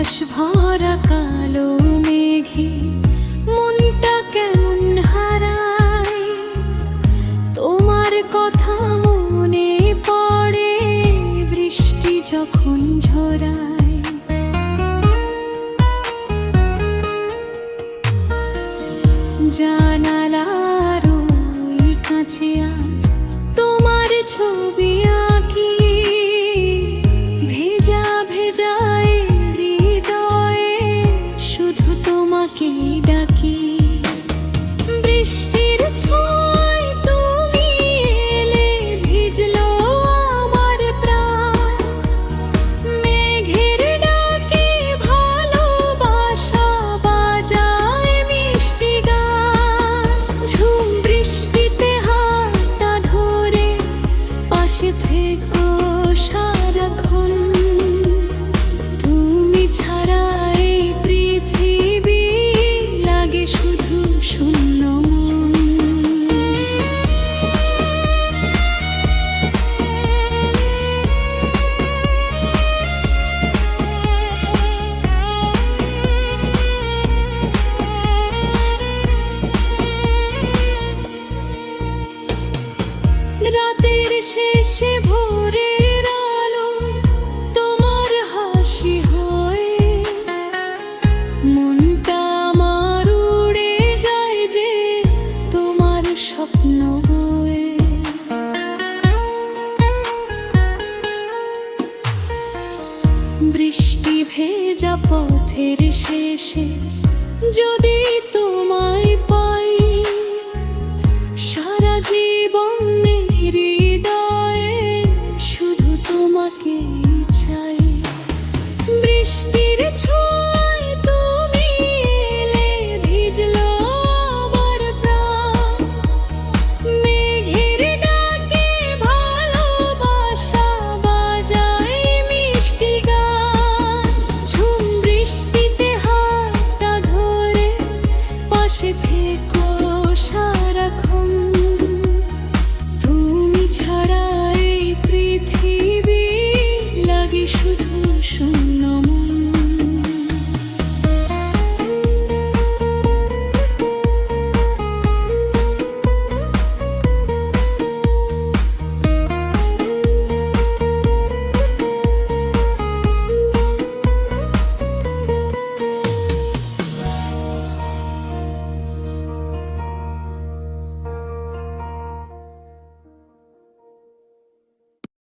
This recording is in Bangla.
আকাশ ভরা কালো মেঘে মনটা কেমন হারায়। তোমার কথা মনে পড়ে বৃষ্টি যখন ঝরায়। জানালার ওই কাছে আজ তোমার ছবি আঁকি, ভেজা ভেজা হৃদয়ে শুধু তোমাকে ডাকি। বৃষ্টির ছোঁয়ায় তুমি এলে ভিজলো আমার প্রাণ, মেঘের ডাকে ভালোবাসা বাজায় মিষ্টি গান। ঝুম বৃষ্টিতে হাতটা ধরে পাশে থেকো সারাক্ষণ, তুমি ছাড়া এই পৃথিবী লাগে শুধু শূন্য মন। রাতের শেষে ভোরের আলো তোমার হাসি হয়ে, মনটা আমার উড়ে যায় যে তোমার স্বপ্ন বয়ে। বৃষ্টি ভেজা পথের শেষে যদি তোমায়